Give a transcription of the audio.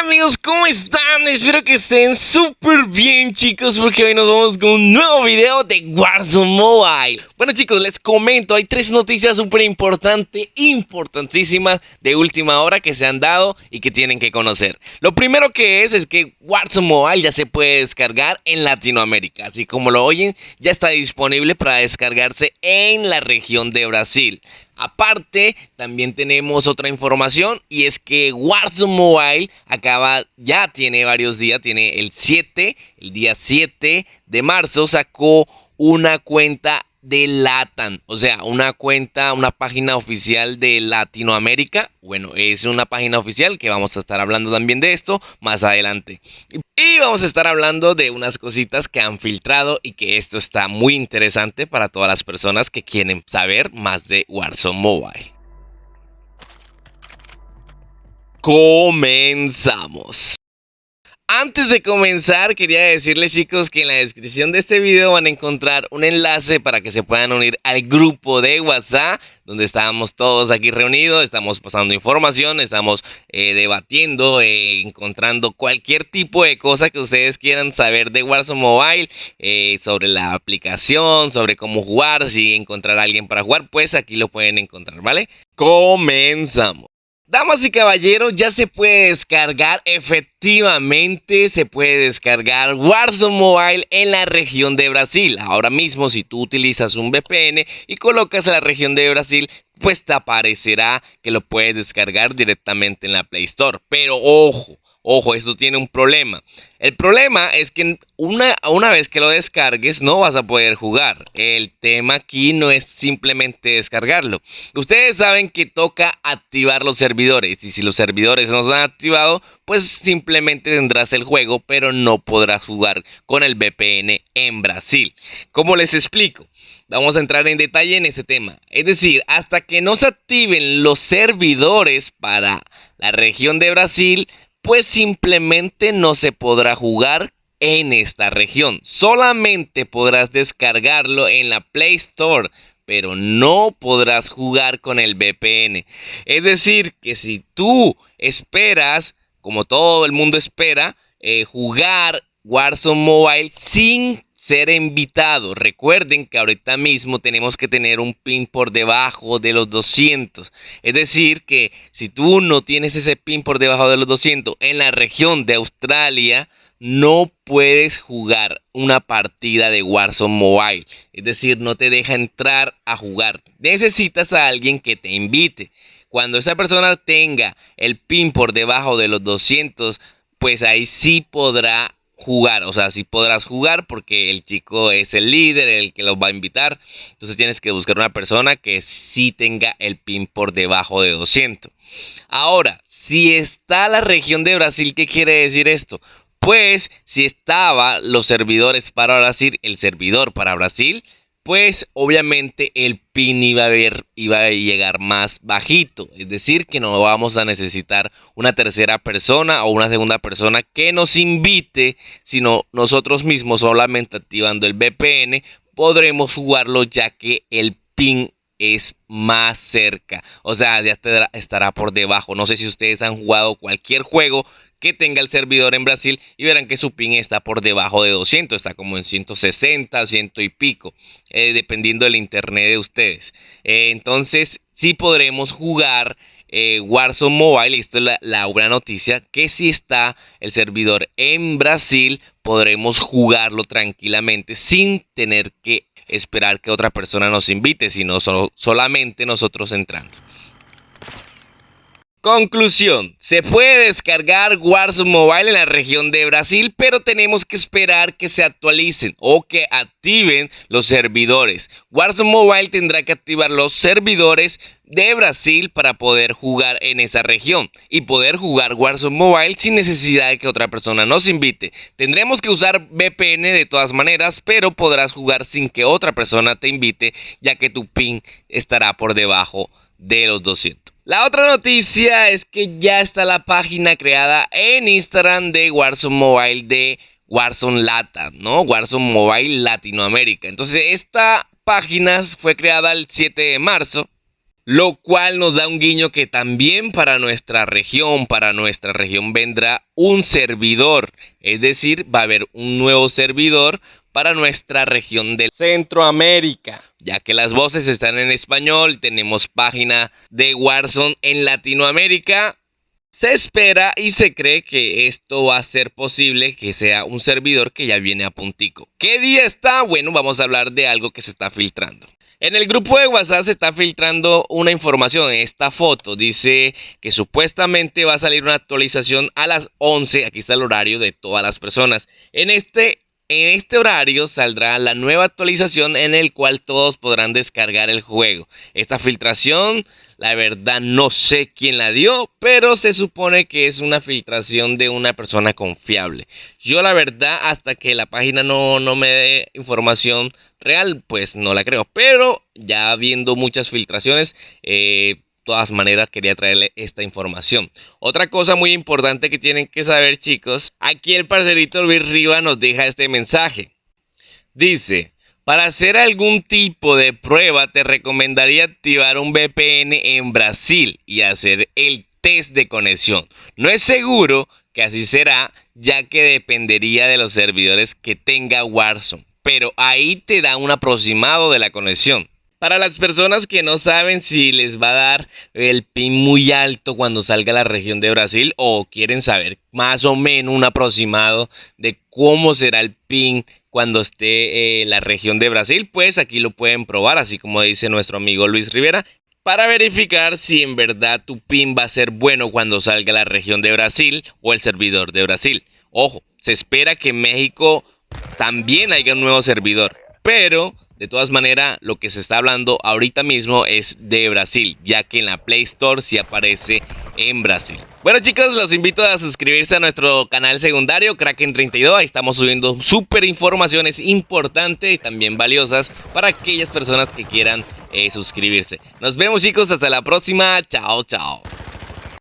Amigos, ¿cómo están? Espero que estén súper bien, chicos, porque hoy nos vamos con un nuevo video de Warzone Mobile. Bueno, chicos, les comento, hay tres noticias súper importantísimas de última hora que se han dado y que tienen que conocer. Lo primero que es que Warzone Mobile ya se puede descargar en Latinoamérica, así como lo oyen, ya está disponible para descargarse en la región de Brasil. Aparte, también tenemos otra información y es que Warzone Mobile ya tiene varios días, tiene el día 7 de marzo sacó una cuenta de LATAM, o sea, una página oficial de Latinoamérica. Bueno, es una página oficial que vamos a estar hablando también de esto más adelante. Y vamos a estar hablando de unas cositas que han filtrado y que esto está muy interesante para todas las personas que quieren saber más de Warzone Mobile. Comenzamos. Antes de comenzar, quería decirles, chicos, que en la descripción de este video van a encontrar un enlace para que se puedan unir al grupo de WhatsApp, donde estamos todos aquí reunidos, estamos pasando información, estamos debatiendo, encontrando cualquier tipo de cosa que ustedes quieran saber de Warzone Mobile, sobre la aplicación, sobre cómo jugar, si encontrar a alguien para jugar, pues aquí lo pueden encontrar, ¿vale? Comenzamos. Damas y caballeros, ya se puede descargar, efectivamente se puede descargar Warzone Mobile en la región de Brasil. Ahora mismo, si tú utilizas un VPN y colocas a la región de Brasil, pues te aparecerá que lo puedes descargar directamente en la Play Store. Pero ojo, esto tiene un problema. El problema es que una vez que lo descargues no vas a poder jugar. El tema aquí no es simplemente descargarlo. Ustedes saben que toca activar los servidores. Y si los servidores no se han activado, pues simplemente tendrás el juego, pero no podrás jugar con el VPN en Brasil. ¿Cómo les explico? Vamos a entrar en detalle en ese tema. Es decir, hasta que no se activen los servidores para la región de Brasil, pues simplemente no se podrá jugar en esta región. Solamente podrás descargarlo en la Play Store, pero no podrás jugar con el VPN. Es decir, que si tú esperas, como todo el mundo espera, jugar Warzone Mobile sin ser invitado. Recuerden que ahorita mismo tenemos que tener un pin por debajo de los 200. Es decir, que si tú no tienes ese pin por debajo de los 200 en la región de Australia, no puedes jugar una partida de Warzone Mobile. Es decir, no te deja entrar a jugar. Necesitas a alguien que te invite. Cuando esa persona tenga el pin por debajo de los 200, pues ahí sí podrá jugar, o sea, sí podrás jugar porque el chico es el líder, el que los va a invitar. Entonces tienes que buscar una persona que sí tenga el pin por debajo de 200. Ahora, si está la región de Brasil, ¿qué quiere decir esto? Pues si estaba los servidores para Brasil, el servidor para Brasil, pues obviamente el pin iba a llegar más bajito. Es decir, que no vamos a necesitar una tercera persona o una segunda persona que nos invite, sino nosotros mismos, solamente activando el VPN, podremos jugarlo, ya que el pin es más cerca, o sea, ya estará por debajo. No sé si ustedes han jugado cualquier juego que tenga el servidor en Brasil y verán que su ping está por debajo de 200, está como en 160, 100 y pico, dependiendo del internet de ustedes. Entonces sí podremos jugar Warzone Mobile. Esto es la buena noticia, que si está el servidor en Brasil, podremos jugarlo tranquilamente sin tener que esperar que otra persona nos invite, sino solamente nosotros entrando. Conclusión, se puede descargar Warzone Mobile en la región de Brasil, pero tenemos que esperar que se actualicen o que activen los servidores. Warzone Mobile tendrá que activar los servidores de Brasil para poder jugar en esa región y poder jugar Warzone Mobile sin necesidad de que otra persona nos invite. Tendremos que usar VPN de todas maneras, pero podrás jugar sin que otra persona te invite, ya que tu ping estará por debajo de los 200. La otra noticia es que ya está la página creada en Instagram de Warzone Mobile de Warzone LATAM, ¿no? Warzone Mobile Latinoamérica. Entonces esta página fue creada el 7 de marzo lo cual nos da un guiño que también para nuestra región vendrá un servidor, es decir, va a haber un nuevo servidor para nuestra región de Centroamérica, ya que las voces están en español, tenemos página de Warzone en Latinoamérica. Se espera y se cree que esto va a ser posible, que sea un servidor que ya viene a puntico. ¿Qué día está? Bueno, vamos a hablar de algo que se está filtrando. En el grupo de WhatsApp se está filtrando una información. Esta foto dice que supuestamente va a salir una actualización a las 11. Aquí está el horario de todas las personas. En este horario saldrá la nueva actualización en el cual todos podrán descargar el juego. Esta filtración, la verdad no sé quién la dio, pero se supone que es una filtración de una persona confiable. Yo la verdad, hasta que la página no me dé información real, pues no la creo. Pero ya viendo muchas filtraciones, todas maneras quería traerle esta información. Otra cosa muy importante que tienen que saber, chicos, aquí el parcerito Luis Riva nos deja este mensaje. Dice: para hacer algún tipo de prueba te recomendaría activar un VPN en Brasil y hacer el test de conexión. No es seguro que así será, ya que dependería de los servidores que tenga Warzone, pero ahí te da un aproximado de la conexión. Para las personas que no saben si les va a dar el ping muy alto cuando salga a la región de Brasil, o quieren saber más o menos un aproximado de cómo será el ping cuando esté la región de Brasil, pues aquí lo pueden probar, así como dice nuestro amigo Luis Rivera, para verificar si en verdad tu ping va a ser bueno cuando salga a la región de Brasil o el servidor de Brasil. Ojo, se espera que en México también haya un nuevo servidor, pero de todas maneras lo que se está hablando ahorita mismo es de Brasil, ya que en la Play Store sí aparece en Brasil. Bueno, chicos, los invito a suscribirse a nuestro canal secundario Kraken32. Ahí estamos subiendo súper informaciones importantes y también valiosas para aquellas personas que quieran suscribirse. Nos vemos, chicos, hasta la próxima. Chao, chao.